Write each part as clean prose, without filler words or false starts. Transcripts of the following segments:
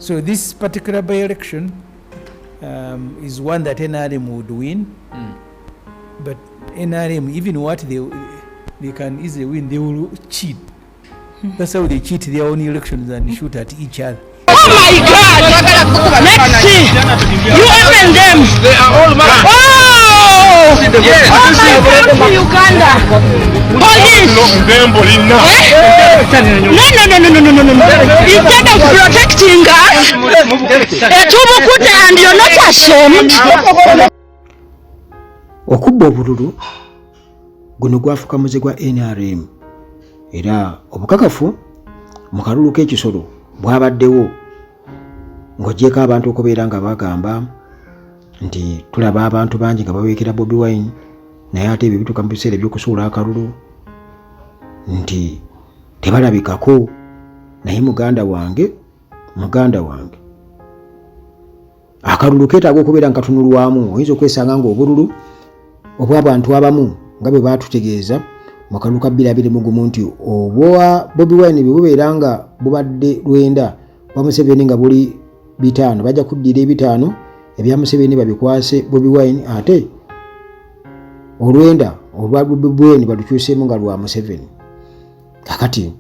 So this particular by-election is one that NRM would win. But NRM, even what they can easily win, they will cheat. That's how they cheat their own elections and shoot at each other. Oh my God! Let's see! You open them! They are all mad! Oh! Yes. Oh my God! To Uganda! Police! No. Instead of protecting us, and you're not ashamed. Okubba obululu guno gwafuka muze gwa NRM era obukakafu mu kalulu k'ekisolo bwabaddewo ng'ogyeko abantu okubeera nga bagamba nti tulaba abantu bangi nga baweekera Bobi Wine naye ate ebyo bituuka mu biseera eby'okusuula akalulu nti tebalabikako naye muganda wange akalulu keetaaga okubeera nga katunulwamu. Oyinza okwesanga ng'obululu obw'abantu abamu nga bwe baatutegeeza mu kalulu ka 2021 nti obwa Bobi Wine bwe bubeera nga bubadde lwenda bwa Museveni nga buli 5 bajja kuddira 5 ebya Museveni babikwase Bobi Wine ate olwenda olwa Bobi Wine balukyuseemu nga lwa Museveni. Kakati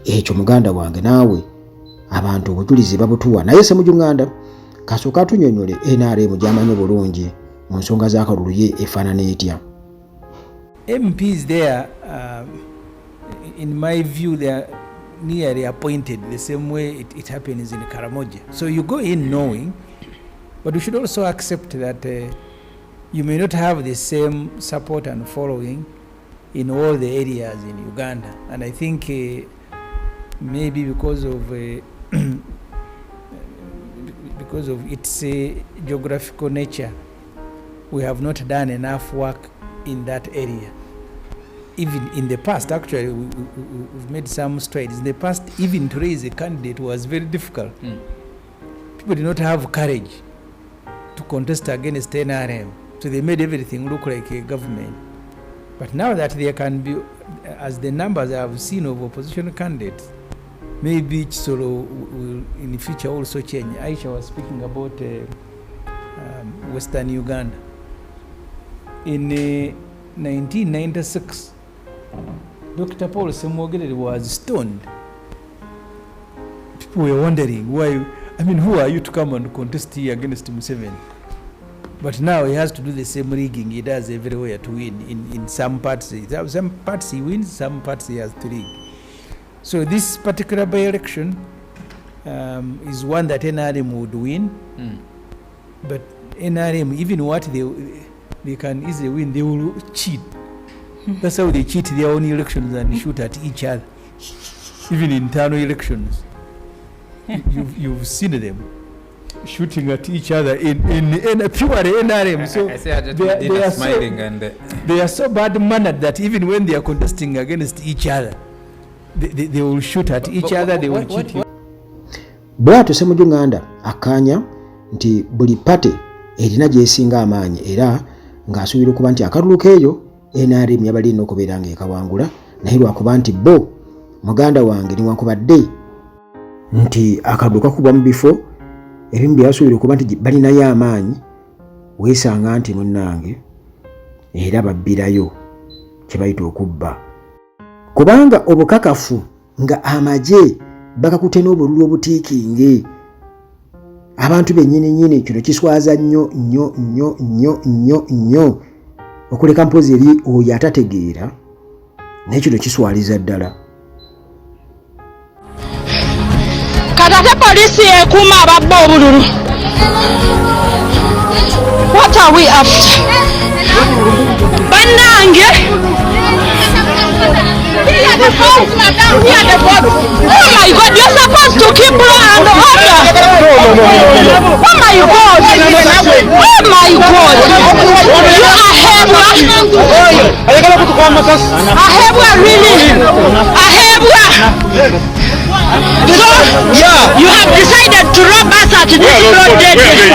ekyo muganda wange naawe abantu obujulizi babutuwa naye se mujunganda kasooka atunyonyole NRM gy'amanyi bulungi mu nsonga z'akalulu ye efaanana etya. MPs there, in my view, they are nearly appointed the same way it happens in Karamoja. So you go in knowing, but you should also accept that you may not have the same support and following in all the areas in Uganda. And I think maybe because of its geographical nature, we have not done enough work in that area. Even in the past, actually, we've made some strides. In the past, even to raise a candidate was very difficult. People did not have courage to contest against NRM. So they made everything look like a government. But now that there can be, as the numbers I have seen of opposition candidates, maybe Chisolo will in the future also change. Aisha was speaking about Western Uganda. In 1996, Dr. Paul Semwogerere was stoned. People were wondering why, who are you to come and contest here against Museveni? But now he has to do the same rigging he does everywhere to win. In some parts, some parts he wins, some parts he has to rig. So this particular by-election is one that NRM would win. But NRM, even what they can easily win, they will cheat. That's how they cheat their own elections and shoot at each other. Even internal elections. You've seen them shooting at each other in pure NRM. So they are so bad-mannered that even when they are contesting against each other, they will shoot at each other, they will cheat you. Bwatu Semujunganda akanya nti buli pate erina gyesinga amaanyi era ng'asuubira okuba nti akalulu keeyo NRM yabalina okubeera ng'ekawangula naye lwakuba nti bo muganda wange newankubadde nti akalulu kakubwa mu bifo ebimu byasuubira okuba nti balinayo amaanyi weesanga nti munnange era babbirayo kye bayita okubba kubanga obukakafu nga amagye bakakute n'obululu obutiikinge abantu bennyini kino kiswaza nnyo okuleka mpozi eri oyo atategeera naye kino kiswaliza ddala. Katate polisi ekuuma ababba obululu. What are we after? Bannange! Here the box, madam, here the box. Oh my God, you're supposed to keep law and order. Oh my God. Oh my God. You are Hebra. Ahebra, really? Ahebra. So, you have decided to rob us at this broad daylight.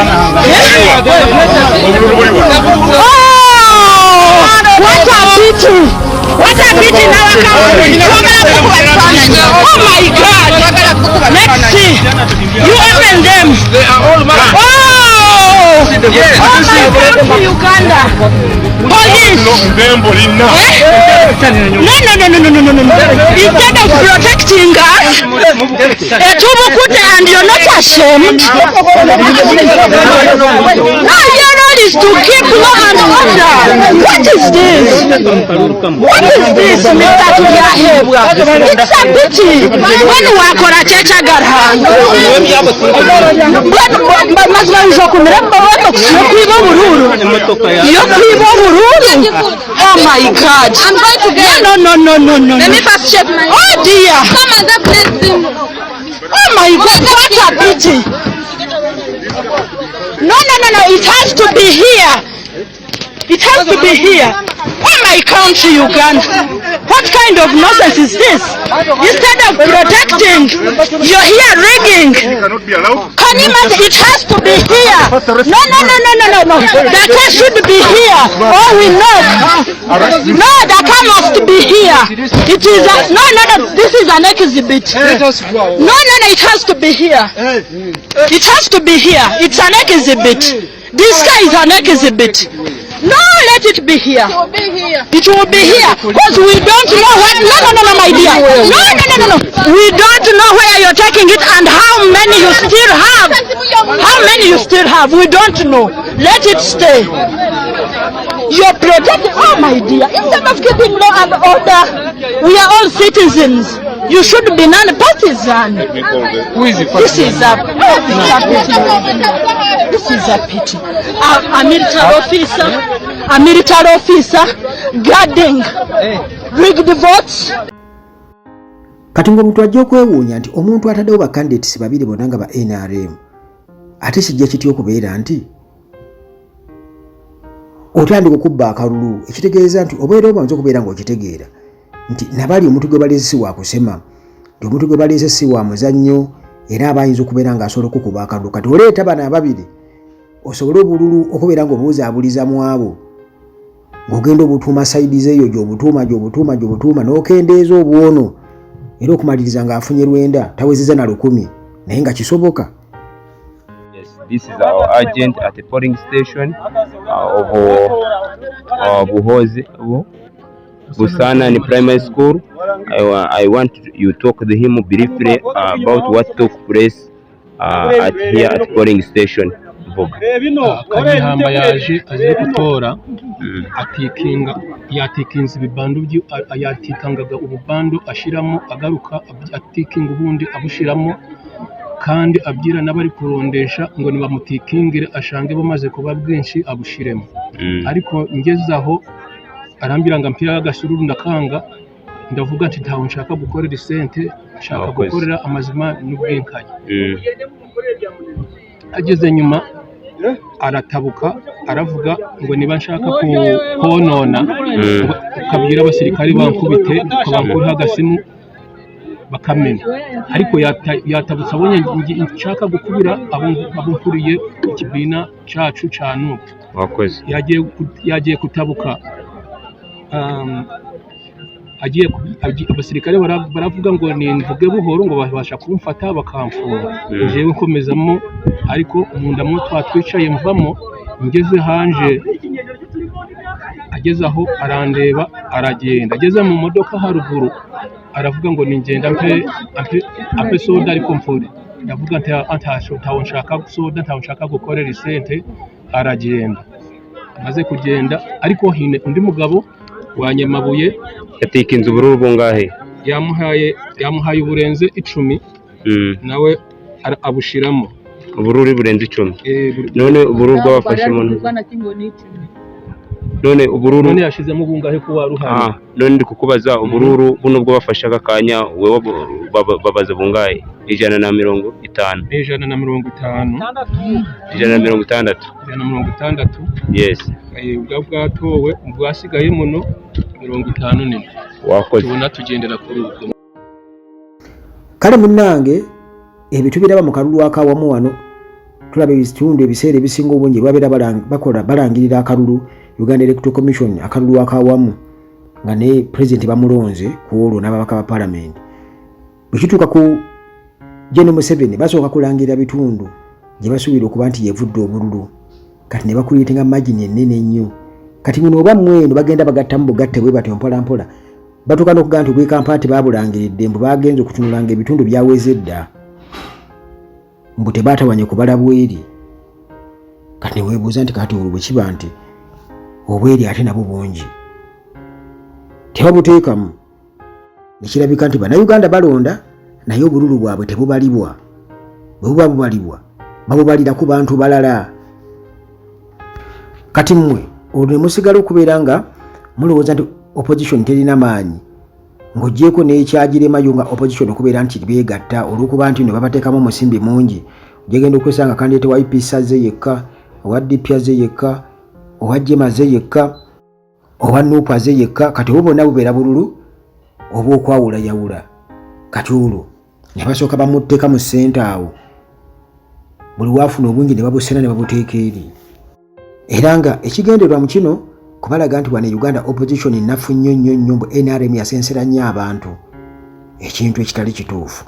Oh, what a pity. What What a pity now oh my God. Let's see. You open them. They are all mad. Oh! Yes. Oh my God, Uganda. Police. No. Instead of protecting us, and you're not ashamed. Now your role is to keep law and order. What is this? What is this, Mr. Tuyahebwa? It's a pity. When we are Korachecha Garhan, oh my God. I'm going to get no. Let me first check my oh dear. Some other place. Oh my God, what a pity. No. It has to be here. It has to be here. Oh my country, Uganda. What kind of nonsense is this? Instead of protecting, you're here rigging. Cannot be allowed. Can you imagine? It has to be here. No. The car should be here. Oh, we know. No, the car must be here. It is a, no. This is an exhibit. No. It has to be here. It has to be here. It's an exhibit. This car is an exhibit. No, let it be here. It will be here. It will be here. Because we don't know what. No, my dear. No. We don't know where you're taking it and how many you still have. How many you still have? We don't know. Let it stay. You're protecting. Oh, my dear. Instead of keeping law and order, we are all citizens. You should be non-partisan. Who is it? This is a pity. A military officer guarding rigged votes. Kati ng'omuntu ajja okwewuunya nti omuntu ataddewo ba candidates babiri bonna nga ba NRM ate kijja kitya okubeera nti otandika okubba akalulu ekitegeeza nti obeera obanza okubeera ng'okitegeera nti nabali omuntu gwe baleese si wa kusema nti omuntu gwe baleese si wa muzannyo era abayinza okubeera ng'asobola okukuba akalulu kati oleeta bano ababiri osobole obululu okubeera ng'obuuzaabuliza mu abo ng'ogenda obutuuma sayidi zeeyo gy'obutuuma n'okendeeza obwono era okumaliriza ng'afunye Lwenda tawezeza na 10 naye nga kisoboka. Yes, this is our agent at the polling station of Buhozi, Busanani Primary School. I want you to talk to him briefly about what took place here at polling station. Kanyihamba yaje aje gutora yatikinze ibibando yatikangaga ububando ashiramo agaruka atikinga ubundi abushiramo kandi abyira n'abari kurondesha ngo nibamutikingire ashange bamaze kuba bwinshi abushiremo ariko ngezaho arambira ngo mpira agasururu ndakanga ndavuga ati ntaho nshaka gukorera isente nshaka gukorera amazima n'ubwenkanye ageze nyuma aratabuka aravuga ngo niba nshaka konona ukabwira abasirikari bankubite ukabankuriho agasimu bakamenya ariko yatabutse abonye nshaka gukubira abunkuriye ikibina cacu ca nubu wakoze yagiye kutabuka abasirikare baravuga ngo nimvuge buhoro ngo babasha kumfata bakamfunga jewe nkomezamo ariko umundamwe twatwicaye mvamo ngeze hanje ageze aho arandeba aragenda ageze mu modoka haruguru aravuga ngo ningenda ampe soda ariko mfure ndavuga ntaho nshaka soda ntaho nshaka gukorera isente aragenda amaze kugenda ariko hine undi mugabo wanyemabuye yatikinze ubururu bungahe yamuhaye uburenze 10 nawe abushiramo ubururu burenze 10 none ubururu bw'abafashe mu none yashizemo bungahe ko waruhanye none ndi kukubaza ubururu buno bwo bafashaga kanya wewe babaza bungahe 150 160 yes bwatowe bwasigaye muno 54 wakoze tubona tugendera kuri ubwo kale munnange ebitu biraba mu kalulu akawamu wano tulabe ebitundu ebiseera ebisinga obungi babeera balangirira akalulu Uganda Electoral Commission akalulu akawamu nga ne president bamulonze ku olwo n'ababaka ba parliament. Bwe kituuka ku General Museveni basooka kulangira bitundu gye basuubira okuba nti yevudde obululu, kati ne bakuleetenga magini ennene ennyo. Kati muno oba mweno bagenda bagattamu bugatte bwe batyo mpola mpola, batuuka n'okugamba nti Obwekkampala tebabulangiridde, mbu bagenze okutunulanga ebitundu byaweze dda, mbu tebaatawanye kubala bweri. Kati ne weebuuza nti kati olwo bwe kiba nti obweri ate nabwo bungi tebabuteekamu, ne kirabika nti Bannayuganda balonda naye obululu bwabwe tebubalibwa. Bwe buba bubalibwa babubalira ku bantu balala. Kati mmwe olwo ne musigala okubeera nga mulowooza nti opposition terina maanyi, ng'oggyeko n'ekyagiremayo nga opposition okubeera nti beegatta olw'okuba nti no babateekamu omusimbi mungi. Gyegenda okwesanga kandidaate wa UPC aze yekka, owa DP aze yekka, owa Jema aze yekka, owa Nuupu aze yekka. Kati obwo bonna bubeera bululu oba okwawulayawula. Kati olwo ne basooka bamutteeka mu ssente awo, buli waafuna obungi ne babusena ne babuteeka eri. Era nga ekigendererwa mu kino kubalaga nti wano Uganda opposition nnafu nnyo nnyo nnyo, NRM yasensera nnyo abantu, ekintu ekitali kituufu.